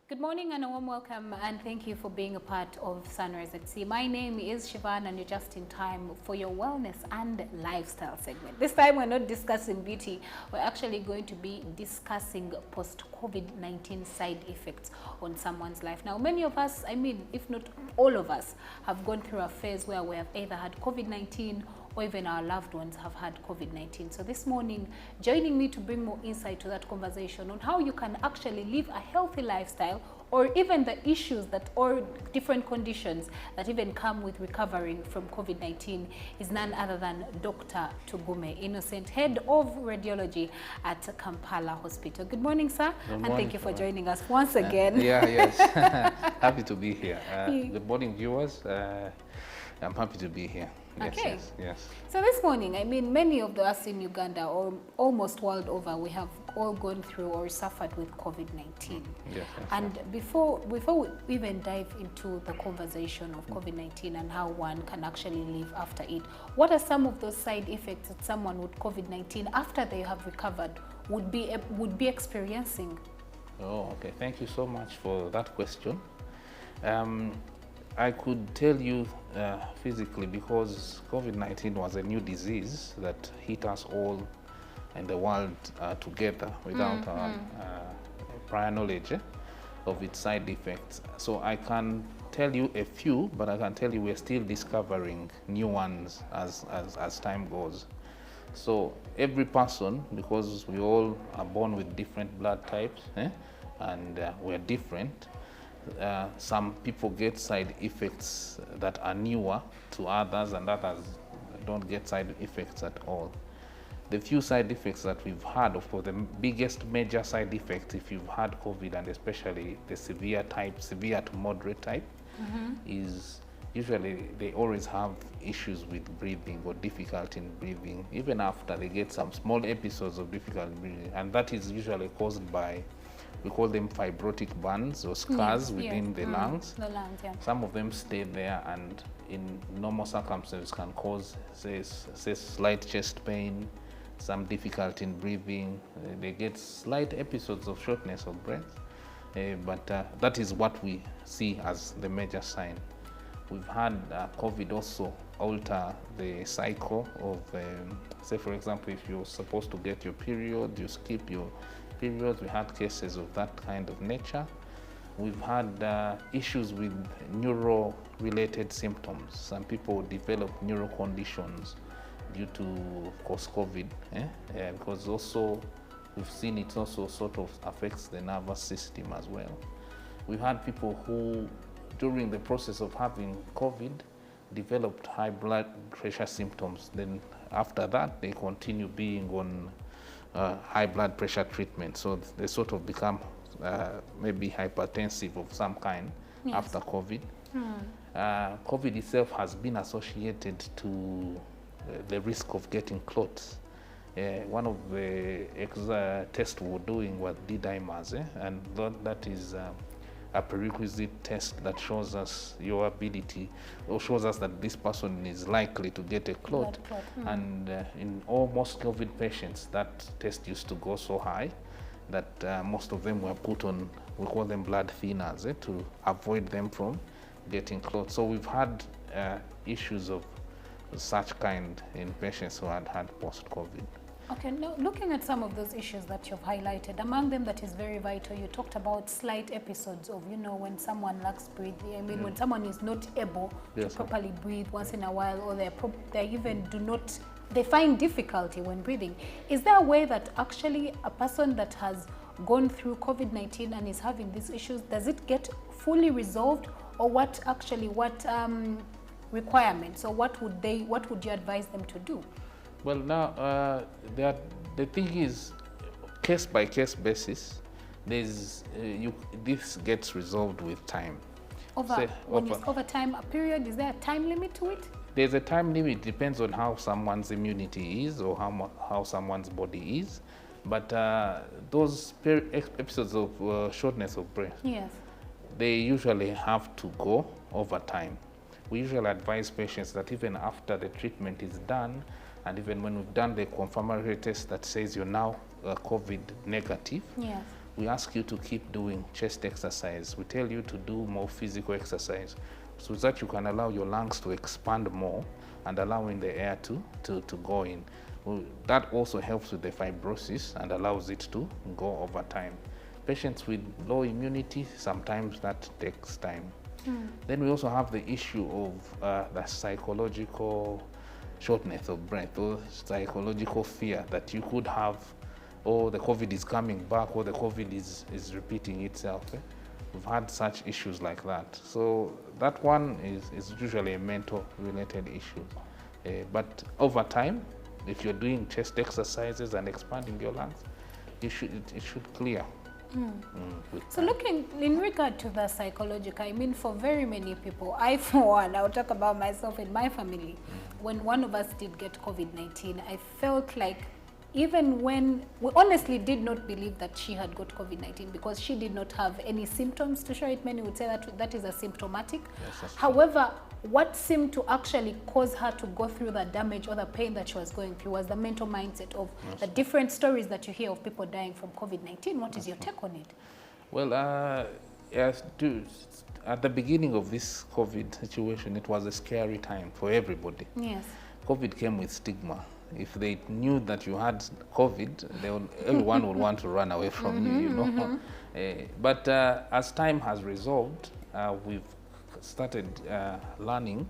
Good morning and a warm welcome, and thank you for being a part of Sunrise at Sea. My name is Siobhan and you're just in time for your wellness and lifestyle segment. This time we're not discussing beauty, we're actually going to be discussing post-COVID-19 side effects on someone's life. Now, many of us, if not all of us, have gone through a phase where we have either had COVID-19 or even our loved ones have had COVID-19. So this morning, joining me to bring more insight to that conversation on how you can actually live a healthy lifestyle, or even the issues that, or different conditions that even come with recovering from COVID-19, is none other than Dr. Tugume Innocent, Head of Radiology at Kampala Hospital. Good morning, sir. Good morning, and thank you for joining us once again. Yes. Happy to be here. Good morning, viewers. I'm happy to be here. Okay. Yes. So this morning, many of us in Uganda or almost world over, we have all gone through or suffered with COVID-19. Yes. And before we even dive into the conversation of COVID-19 and how one can actually live after it, what are some of those side effects that someone with COVID-19, after they have recovered, would be experiencing? Oh, okay. Thank you so much for that question. I could tell you physically, because COVID-19 was a new disease that hit us all in the world together without prior knowledge of its side effects. So I can tell you a few, but I can tell you we're still discovering new ones as time goes. So every person, because we all are born with different blood types, and we're different, some people get side effects that are newer to others, and others don't get side effects at all. The few side effects that we've had, of course, the biggest major side effect if you've had COVID, and especially the severe to moderate type, is usually they always have issues with breathing or difficulty in breathing, even after they get some small episodes of difficulty breathing, and that is usually caused by, we call them fibrotic bands or scars within the lungs. The lungs, yeah. Some of them stay there, and in normal circumstances can cause, say slight chest pain, some difficulty in breathing. They get slight episodes of shortness of breath, but that is what we see as the major sign. We've had COVID also alter the cycle of, say for example, if you're supposed to get your period, you skip your periods. We had cases of that kind of nature. We've had issues with neuro-related symptoms. Some people develop neuro conditions due to, of course, COVID, because also we've seen it also sort of affects the nervous system as well. We've had people who, during the process of having COVID, developed high blood pressure symptoms. Then after that, they continue being on high blood pressure treatment. So they sort of become maybe hypertensive of some kind after COVID. COVID itself has been associated to the risk of getting clots. One of the tests we were doing was D-dimers, and that is a prerequisite test that shows us your ability, or shows us that this person is likely to get a clot. And in almost COVID patients, that test used to go so high that most of them were put on, we call them blood thinners, to avoid them from getting clots. So we've had issues of such kind in patients who had post-COVID. Okay, now looking at some of those issues that you've highlighted, among them that is very vital, you talked about slight episodes of, when someone lacks breathing. When someone is not able to properly breathe once in a while, or they find difficulty when breathing. Is there a way that actually a person that has gone through COVID-19 and is having these issues, does it get fully resolved, or what requirements, or what would you advise them to do? Well, now the thing is, case by case basis. This gets resolved with time. Over time, a period, is there a time limit to it? There's a time limit. Depends on how someone's immunity is, or how someone's body is. But those episodes of shortness of breath, they usually have to go over time. We usually advise patients that even after the treatment is done, and even when we've done the confirmatory test that says you're now COVID negative, we ask you to keep doing chest exercise. We tell you to do more physical exercise so that you can allow your lungs to expand more and allowing the air to go in. Well, that also helps with the fibrosis and allows it to go over time. Patients with low immunity, sometimes that takes time. Then we also have the issue of the psychological shortness of breath or psychological fear that you could have, or the COVID is coming back, or the COVID is repeating itself. We've had such issues like that. So that one is usually a mental related issue. But over time, if you're doing chest exercises and expanding your lungs, it should clear. So looking in regard to the psychological, I mean, for very many people, I for one, I'll talk about myself and my family. When one of us did get COVID-19, I felt like even when we honestly did not believe that she had got COVID-19 because she did not have any symptoms to show it. Many would say that that is asymptomatic. Yes, however, what seemed to actually cause her to go through the damage or the pain that she was going through was the mental mindset of the different stories that you hear of people dying from COVID-19. What is your take on it? Well, yes, at the beginning of this COVID situation, it was a scary time for everybody. Yes. COVID came with stigma. If they knew that you had COVID, everyone would want to run away from you, you know. But as time has resolved, we've started learning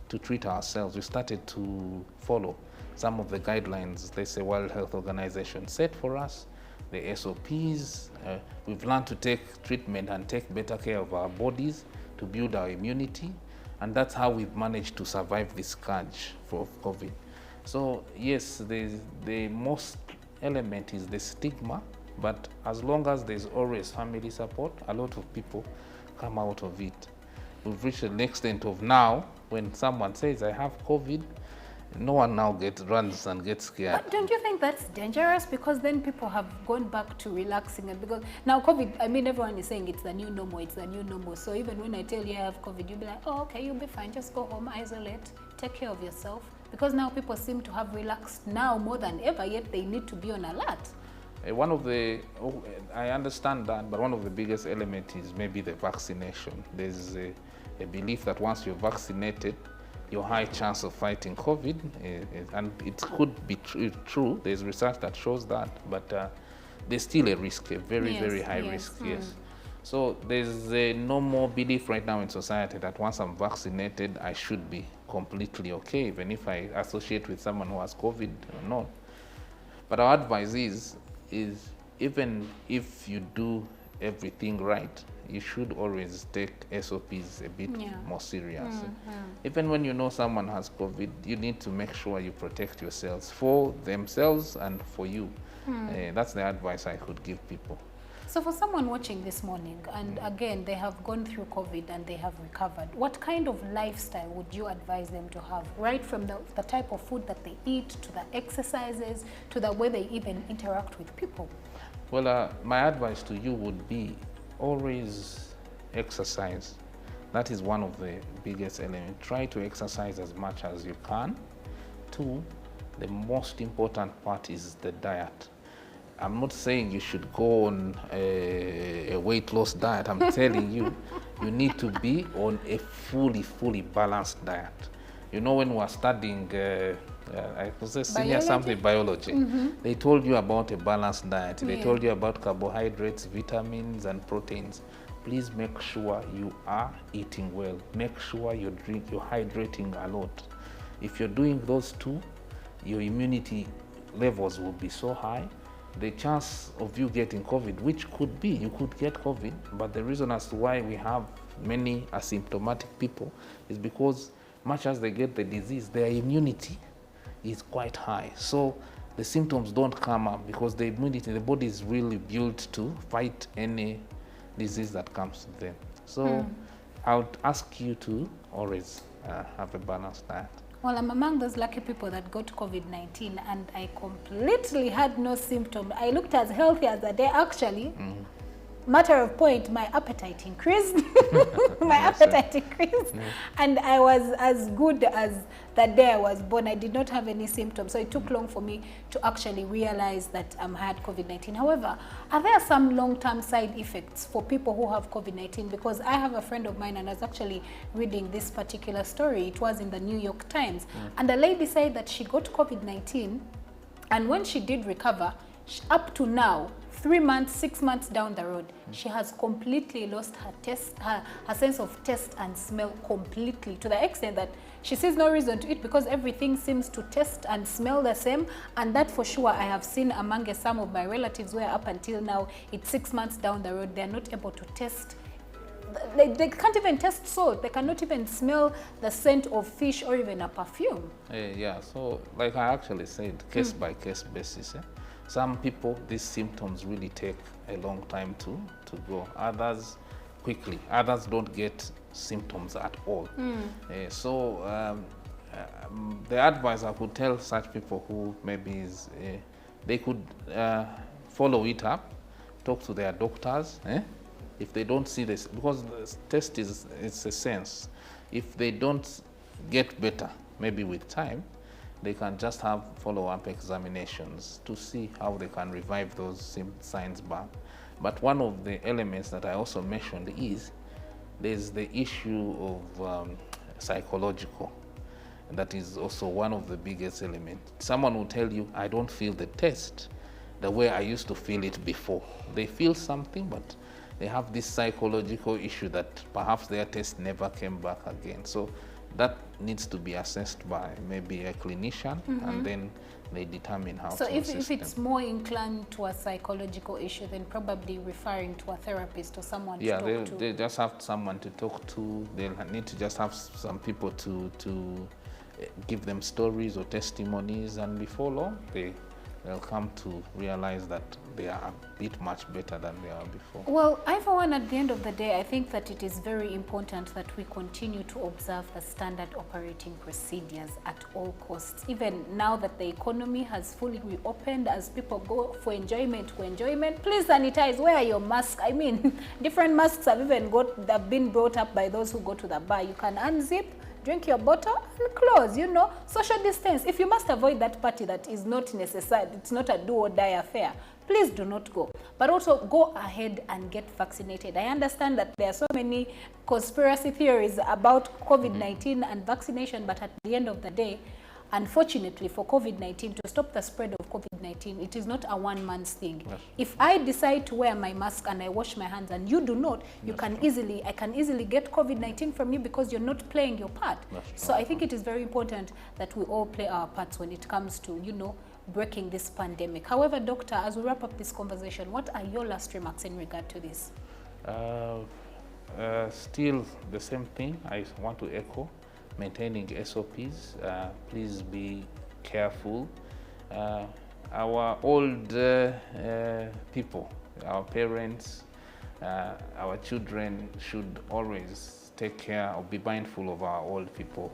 to treat ourselves. We started to follow some of the guidelines the World Health Organization set for us, the SOPs. We've learned to take treatment and take better care of our bodies to build our immunity. And that's how we've managed to survive this scourge of COVID. So yes, the most element is the stigma, but as long as there's always family support, a lot of people come out of it. We've reached an extent of now, when someone says, I have COVID, no one now runs and gets scared. But don't you think that's dangerous? Because then people have gone back to relaxing. And because now COVID, I mean, everyone is saying it's the new normal, it's the new normal. So even when I tell you I have COVID, you'll be like, oh, okay, you'll be fine. Just go home, isolate, take care of yourself. Because now people seem to have relaxed now more than ever, yet they need to be on alert. I understand that, but one of the biggest elements is maybe the vaccination. There's a belief that once you're vaccinated, your high chance of fighting COVID, and it could be true. There's research that shows that, but there's still a risk, a very high risk, yes. So there's no more belief right now in society that once I'm vaccinated, I should be completely okay, even if I associate with someone who has COVID or not. But our advice is even if you do everything right, you should always take SOPs a bit more serious. Even when you know someone has COVID, you need to make sure you protect yourselves for themselves and for you. That's the advice I could give people. So for someone watching this morning, and again, they have gone through COVID and they have recovered, what kind of lifestyle would you advise them to have? Right from the type of food that they eat, to the exercises, to the way they even interact with people? Well, my advice to you would be always exercise. That is one of the biggest elements. Try to exercise as much as you can. 2, the most important part is the diet. I'm not saying you should go on a weight loss diet. I'm telling you, you need to be on a fully balanced diet. You know, when we were studying, I was a senior something biology, they told you about a balanced diet. They told you about carbohydrates, vitamins, and proteins. Please make sure you are eating well. Make sure you're hydrating a lot. If you're doing those 2, your immunity levels will be so high. The chance of you getting COVID, which could be, you could get COVID, but the reason as to why we have many asymptomatic people is because much as they get the disease, their immunity is quite high. So the symptoms don't come up because the immunity, the body is really built to fight any disease that comes to them. So I would ask you to always have a balanced diet. Well, I'm among those lucky people that got COVID-19 and I completely had no symptom. I looked as healthy as a day. Actually, matter of point, my appetite increased. My appetite increased. And I was as good as that day I was born. I did not have any symptoms. So it took long for me to actually realize that I had COVID-19. However, are there some long-term side effects for people who have COVID-19? Because I have a friend of mine, and I was actually reading this particular story. It was in the New York Times. And the lady said that she got COVID-19, and when she did recover, up to now, 3 months, 6 months down the road, she has completely lost her sense of taste and smell completely, to the extent that she sees no reason to eat because everything seems to taste and smell the same. And that for sure I have seen among some of my relatives where up until now, it's 6 months down the road, they're not able to taste. They can't even taste salt. They cannot even smell the scent of fish or even a perfume. Yeah, so like I actually said, case by case basis. Some people, these symptoms really take a long time to go. Others, quickly. Others don't get symptoms at all. So the advice I could tell such people who maybe is, they could follow it up, talk to their doctors. If they don't see this, because the test it's a sense. If they don't get better, maybe with time, they can just have follow-up examinations to see how they can revive those signs back. But one of the elements that I also mentioned is there's the issue of psychological. And that is also one of the biggest elements. Someone will tell you, I don't feel the taste the way I used to feel it before. They feel something, but they have this psychological issue that perhaps their taste never came back again. So that needs to be assessed by maybe a clinician, and then they determine how so to assist them. So if it's more inclined to a psychological issue, then probably referring to a therapist or someone to talk to. They just have someone to talk to. They'll need to just have some people to give them stories or testimonies, and before long, they'll come to realize that they are a bit much better than they were before. Well, I for one, at the end of the day, I think that it is very important that we continue to observe the standard operating procedures at all costs. Even now that the economy has fully reopened, as people go for enjoyment, please sanitize. Wear your mask. I mean, different masks have been brought up by those who go to the bar. You can unzip, drink your bottle and close, social distance. If you must avoid that party that is not necessary, it's not a do or die affair, please do not go. But also go ahead and get vaccinated. I understand that there are so many conspiracy theories about COVID-19 and vaccination, but at the end of the day, unfortunately for COVID-19, to stop the spread of COVID-19, it is not a one-man's thing. Yes. If I decide to wear my mask and I wash my hands and you do not, I can easily get COVID-19 from you because you're not playing your part. So I think it is very important that we all play our parts when it comes to, breaking this pandemic. However, Doctor, as we wrap up this conversation, what are your last remarks in regard to this? Still the same thing I want to echo. Maintaining SOPs, please be careful. Our old people, our parents, our children should always take care or be mindful of our old people.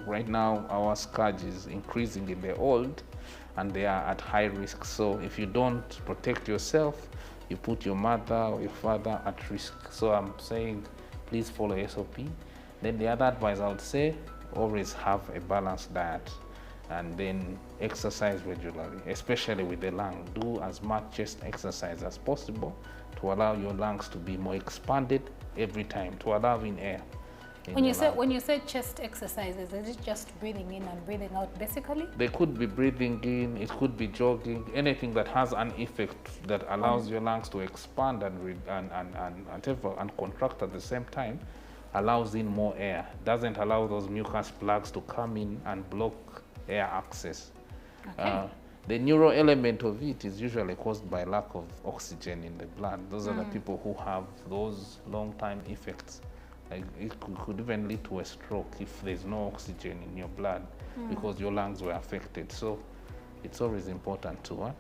Right now, our scourge is increasing in the old, and they are at high risk. So if you don't protect yourself, you put your mother or your father at risk. So I'm saying, please follow SOP. Then the other advice I would say, always have a balanced diet, and then exercise regularly, especially with the lung. Do as much chest exercise as possible to allow your lungs to be more expanded every time, to allow in air. When you say chest exercises, is it just breathing in and breathing out basically? They could be breathing in, it could be jogging, anything that has an effect that allows your lungs to expand and contract at the same time, allows in more air, doesn't allow those mucus plugs to come in and block air access. Okay. The neuro element of it is usually caused by lack of oxygen in the blood. Those are the people who have those long-time effects. Like it could even lead to a stroke if there's no oxygen in your blood because your lungs were affected. So it's always important to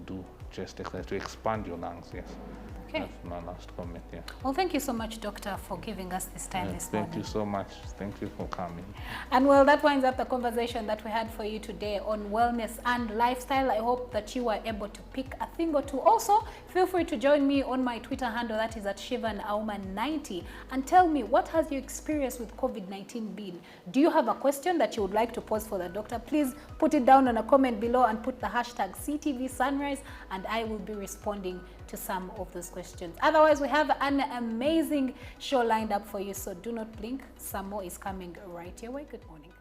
do chest exercise to expand your lungs. Yes. Okay. That's my last comment, yeah. Well, thank you so much, Doctor, for giving us this time this morning. Thank you so much. Thank you for coming. And well, that winds up the conversation that we had for you today on wellness and lifestyle. I hope that you were able to pick a thing or two. Also, feel free to join me on my Twitter handle, that is at ShivanAuman90, and tell me, what has your experience with COVID-19 been? Do you have a question that you would like to pose for the doctor? Please put it down on a comment below and put the hashtag CTV Sunrise, and I will be responding to some of those questions. Otherwise, we have an amazing show lined up for you, so do not blink. Some more is coming right your way. Good morning.